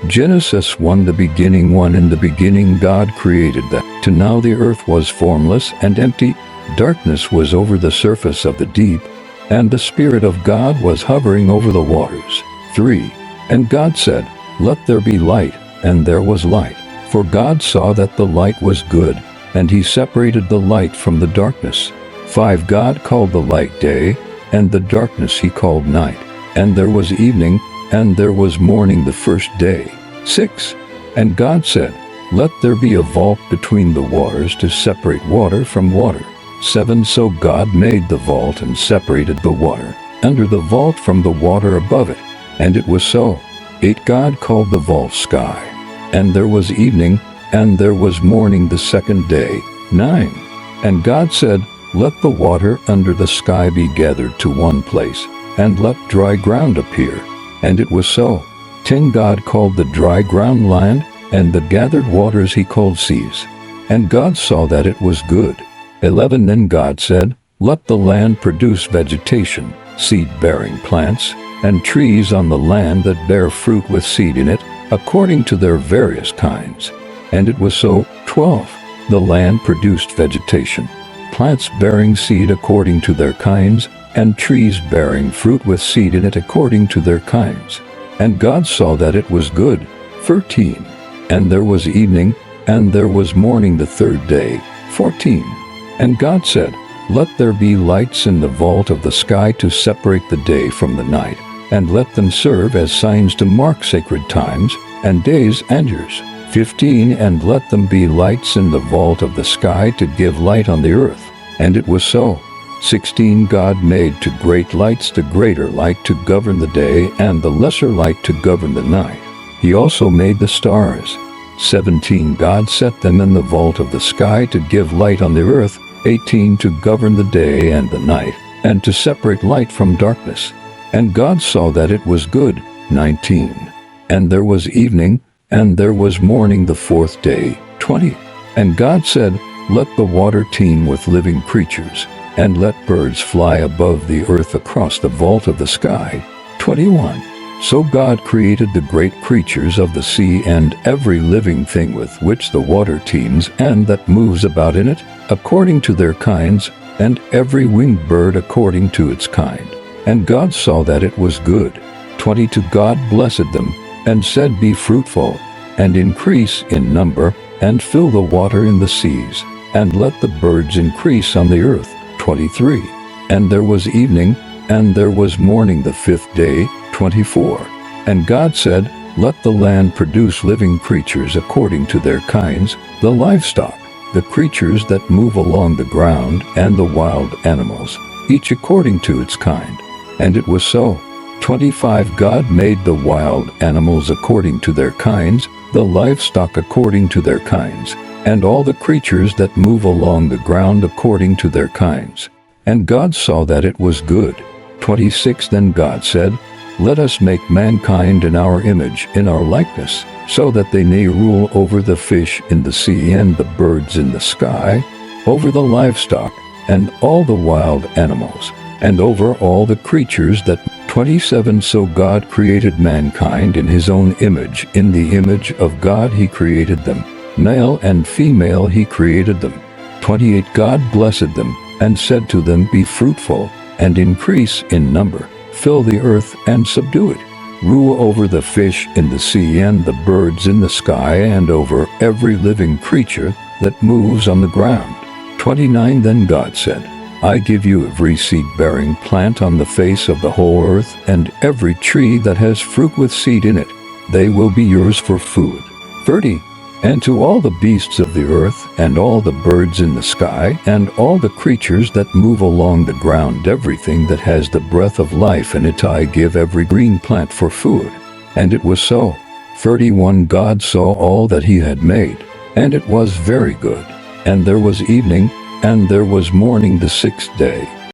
Genesis 1. The beginning 1. In the beginning God created the. To now the earth was formless and empty, darkness was over the surface of the deep, and the Spirit of God was hovering over the waters. 3. And God said, Let there be light, and there was light. For God saw that the light was good, and he separated the light from the darkness. 5. God called the light day, and the darkness he called night. And there was evening, and there was morning the first day. 6. And God said, Let there be a vault between the waters to separate water from water. 7. So God made the vault and separated the water under the vault from the water above it. And it was so. 8. God called the vault sky. And there was evening, and there was morning the second day. 9. And God said, Let the water under the sky be gathered to one place, and let dry ground appear. And it was so. 10. God called the dry ground land, and the gathered waters he called seas. And God saw that it was good. 11. Then God said, Let the land produce vegetation, seed-bearing plants, and trees on the land that bear fruit with seed in it, according to their various kinds. And it was so. 12. The land produced vegetation, plants bearing seed according to their kinds, and trees bearing fruit with seed in it according to their kinds. And God saw that it was good. 13. And there was evening, and there was morning the third day. 14. And God said, Let there be lights in the vault of the sky to separate the day from the night, and let them serve as signs to mark sacred times, and days and years. 15. And let them be lights in the vault of the sky to give light on the earth. And it was so. 16. God made two great lights, the greater light to govern the day, and the lesser light to govern the night. He also made the stars. 17. God set them in the vault of the sky to give light on the earth. 18. To govern the day and the night, and to separate light from darkness. And God saw that it was good. 19. And there was evening, and there was morning the fourth day. 20. And God said, Let the water teem with living creatures, and let birds fly above the earth across the vault of the sky. 21. So God created the great creatures of the sea and every living thing with which the water teems and that moves about in it, according to their kinds, and every winged bird according to its kind. And God saw that it was good. 22. God blessed them, and said, Be fruitful, and increase in number, and fill the water in the seas, and let the birds increase on the earth. 23. And there was evening, and there was morning the fifth day. 24. And God said, Let the land produce living creatures according to their kinds, the livestock, the creatures that move along the ground, and the wild animals, each according to its kind. And it was so. 25. God made the wild animals according to their kinds, the livestock according to their kinds, and all the creatures that move along the ground according to their kinds. And God saw that it was good. 26. Then God said, Let us make mankind in our image, in our likeness, so that they may rule over the fish in the sea and the birds in the sky, over the livestock and all the wild animals, and over all the creatures that. 27. So God created mankind in his own image, in the image of God he created them. Male and female he created them. 28. God blessed them, and said to them, Be fruitful, and increase in number, fill the earth and subdue it. Rule over the fish in the sea and the birds in the sky, and over every living creature that moves on the ground. 29. Then God said, I give you every seed-bearing plant on the face of the whole earth, and every tree that has fruit with seed in it. They will be yours for food. 30. And to all the beasts of the earth, and all the birds in the sky, and all the creatures that move along the ground, everything that has the breath of life in it, I give every green plant for food. And it was so. 31. God saw all that he had made, and it was very good. And there was evening, and there was morning the sixth day.